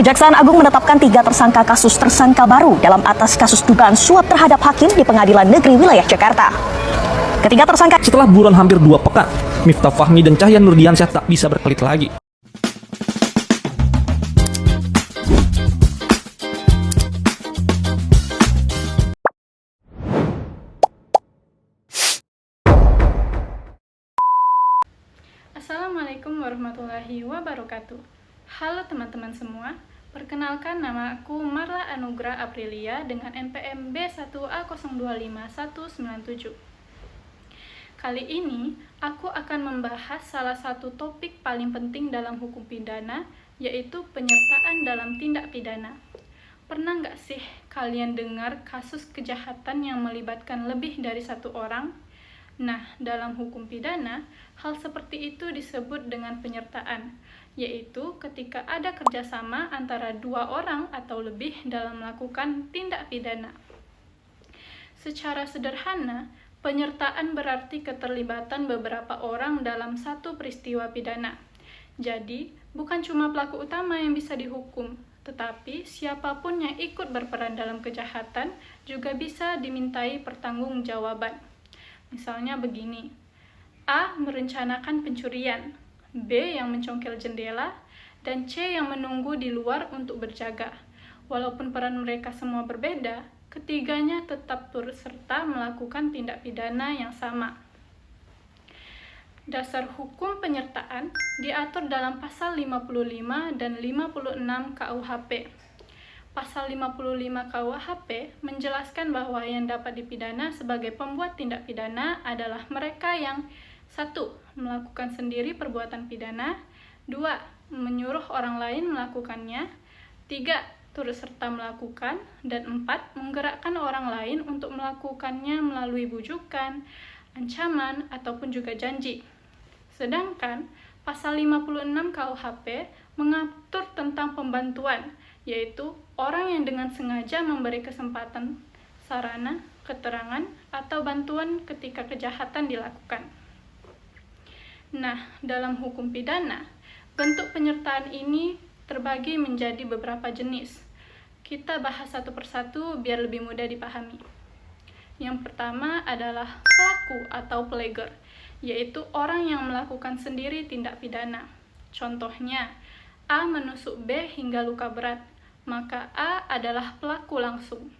Kejaksaan Agung menetapkan 3 tersangka baru dalam atas kasus dugaan suap terhadap hakim di Pengadilan Negeri Wilayah Jakarta. Ketiga tersangka Setelah buron hampir 2 pekan, Miftah Fahmi dan Cahya Nurdiansyah tak bisa berkelit lagi. Assalamualaikum warahmatullahi wabarakatuh. Halo teman-teman semua, perkenalkan nama aku Marla Anugrah Aprilia dengan NPM B1A025197. Kali ini, aku akan membahas salah satu topik paling penting dalam hukum pidana, yaitu penyertaan dalam tindak pidana. Pernah nggak sih kalian dengar kasus kejahatan yang melibatkan lebih dari satu orang? Nah, dalam hukum pidana, hal seperti itu disebut dengan penyertaan, yaitu ketika ada kerjasama antara 2 orang atau lebih dalam melakukan tindak pidana. Secara sederhana, penyertaan berarti keterlibatan beberapa orang dalam satu peristiwa pidana. Jadi, bukan cuma pelaku utama yang bisa dihukum, tetapi siapapun yang ikut berperan dalam kejahatan juga bisa dimintai pertanggungjawaban. Misalnya begini, A merencanakan pencurian, B yang mencongkel jendela, dan C yang menunggu di luar untuk berjaga. Walaupun peran mereka semua berbeda, ketiganya tetap turut serta melakukan tindak pidana yang sama. Dasar hukum penyertaan diatur dalam pasal 55 dan 56 KUHP. Pasal 55 KUHP menjelaskan bahwa yang dapat dipidana sebagai pembuat tindak pidana adalah mereka yang 1. Melakukan sendiri perbuatan pidana, 2. Menyuruh orang lain melakukannya, 3. Turut serta melakukan, dan 4. Menggerakkan orang lain untuk melakukannya melalui bujukan, ancaman, ataupun juga janji. Sedangkan pasal 56 KUHP mengatur tentang pembantuan, yaitu orang yang dengan sengaja memberi kesempatan, sarana, keterangan, atau bantuan ketika kejahatan dilakukan. Nah, dalam hukum pidana, bentuk penyertaan ini terbagi menjadi beberapa jenis. Kita bahas satu persatu biar lebih mudah dipahami. Yang pertama adalah pelaku atau pleger, yaitu orang yang melakukan sendiri tindak pidana. Contohnya, A menusuk B hingga luka berat, maka A adalah pelaku langsung.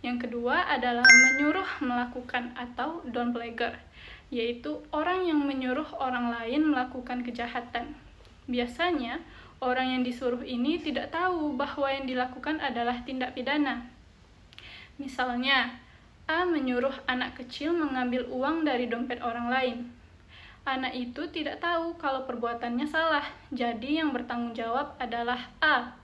Yang kedua adalah menyuruh melakukan atau downplegger, yaitu orang yang menyuruh orang lain melakukan kejahatan. Biasanya, orang yang disuruh ini tidak tahu bahwa yang dilakukan adalah tindak pidana. Misalnya, A menyuruh anak kecil mengambil uang dari dompet orang lain. Anak itu tidak tahu kalau perbuatannya salah, jadi yang bertanggung jawab adalah A.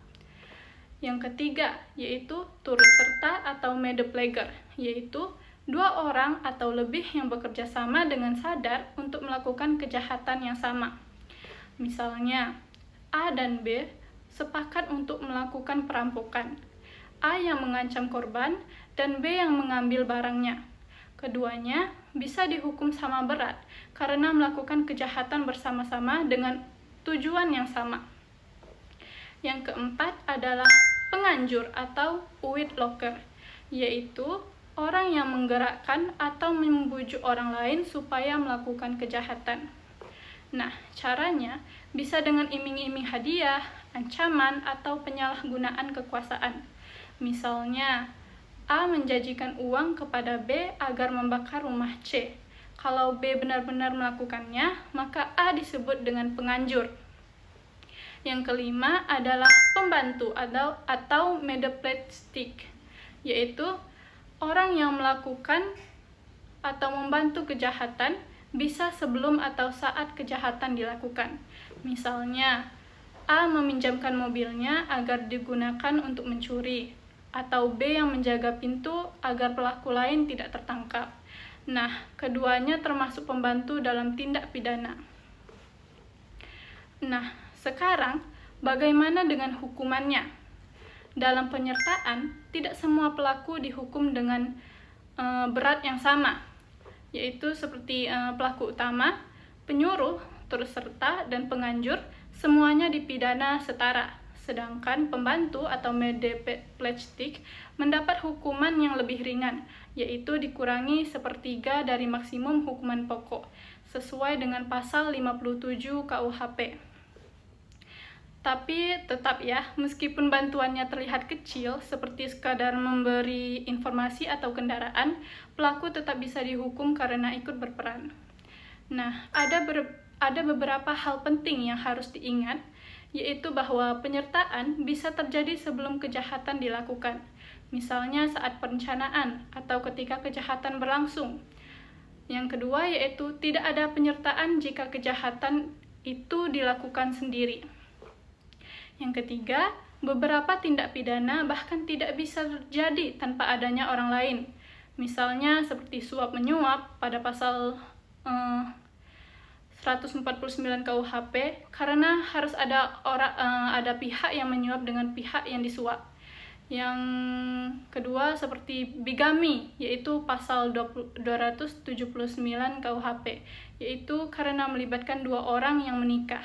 Yang ketiga, yaitu turut serta atau medepleger, yaitu 2 orang atau lebih yang bekerja sama dengan sadar untuk melakukan kejahatan yang sama. Misalnya, A dan B sepakat untuk melakukan perampokan. A yang mengancam korban dan B yang mengambil barangnya. Keduanya bisa dihukum sama berat karena melakukan kejahatan bersama-sama dengan tujuan yang sama. Yang keempat adalah penganjur atau uitlokker, yaitu orang yang menggerakkan atau membujuk orang lain supaya melakukan kejahatan. Nah, caranya bisa dengan iming-iming hadiah, ancaman, atau penyalahgunaan kekuasaan. Misalnya, A menjanjikan uang kepada B agar membakar rumah C. Kalau B benar-benar melakukannya, maka A disebut dengan penganjur. Yang kelima adalah pembantu atau medeplegstik, yaitu orang yang melakukan atau membantu kejahatan bisa sebelum atau saat kejahatan dilakukan. Misalnya, A meminjamkan mobilnya agar digunakan untuk mencuri, atau B yang menjaga pintu agar pelaku lain tidak tertangkap. Nah, keduanya termasuk pembantu dalam tindak pidana. Nah, sekarang bagaimana dengan hukumannya? Dalam penyertaan, tidak semua pelaku dihukum dengan berat yang sama, yaitu seperti pelaku utama, penyuruh, turut serta, dan penganjur, semuanya dipidana setara, sedangkan pembantu atau medeplegitik mendapat hukuman yang lebih ringan, yaitu dikurangi sepertiga dari maksimum hukuman pokok, sesuai dengan pasal 57 KUHP. Tapi tetap ya, meskipun bantuannya terlihat kecil, seperti sekadar memberi informasi atau kendaraan, pelaku tetap bisa dihukum karena ikut berperan. Nah, ada beberapa hal penting yang harus diingat, yaitu bahwa penyertaan bisa terjadi sebelum kejahatan dilakukan, misalnya saat perencanaan atau ketika kejahatan berlangsung. Yang kedua yaitu tidak ada penyertaan jika kejahatan itu dilakukan sendiri. Yang ketiga, beberapa tindak pidana bahkan tidak bisa terjadi tanpa adanya orang lain, misalnya seperti suap menyuap pada pasal 149 KUHP, karena harus ada pihak yang menyuap dengan pihak yang disuap. Yang kedua seperti bigami, yaitu pasal 279 KUHP, yaitu karena melibatkan dua orang yang menikah.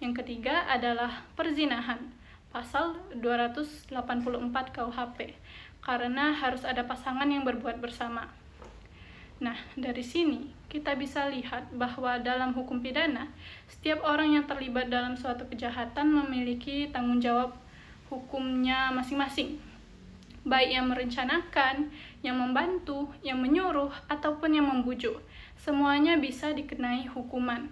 Yang ketiga adalah perzinahan, pasal 284 KUHP, karena harus ada pasangan yang berbuat bersama. Nah, dari sini kita bisa lihat bahwa dalam hukum pidana, setiap orang yang terlibat dalam suatu kejahatan memiliki tanggung jawab hukumnya masing-masing, baik yang merencanakan, yang membantu, yang menyuruh, ataupun yang membujuk. Semuanya bisa dikenai hukuman.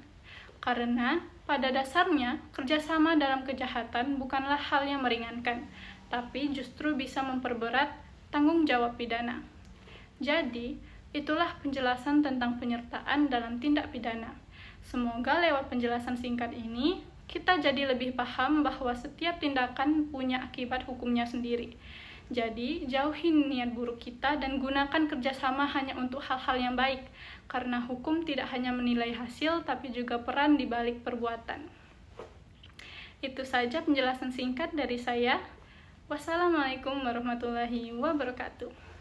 Karena pada dasarnya, kerjasama dalam kejahatan bukanlah hal yang meringankan, tapi justru bisa memperberat tanggung jawab pidana. Jadi, itulah penjelasan tentang penyertaan dalam tindak pidana. Semoga lewat penjelasan singkat ini, kita jadi lebih paham bahwa setiap tindakan punya akibat hukumnya sendiri. Jadi, jauhin niat buruk kita dan gunakan kerjasama hanya untuk hal-hal yang baik, karena hukum tidak hanya menilai hasil, tapi juga peran di balik perbuatan. Itu saja penjelasan singkat dari saya. Wassalamualaikum warahmatullahi wabarakatuh.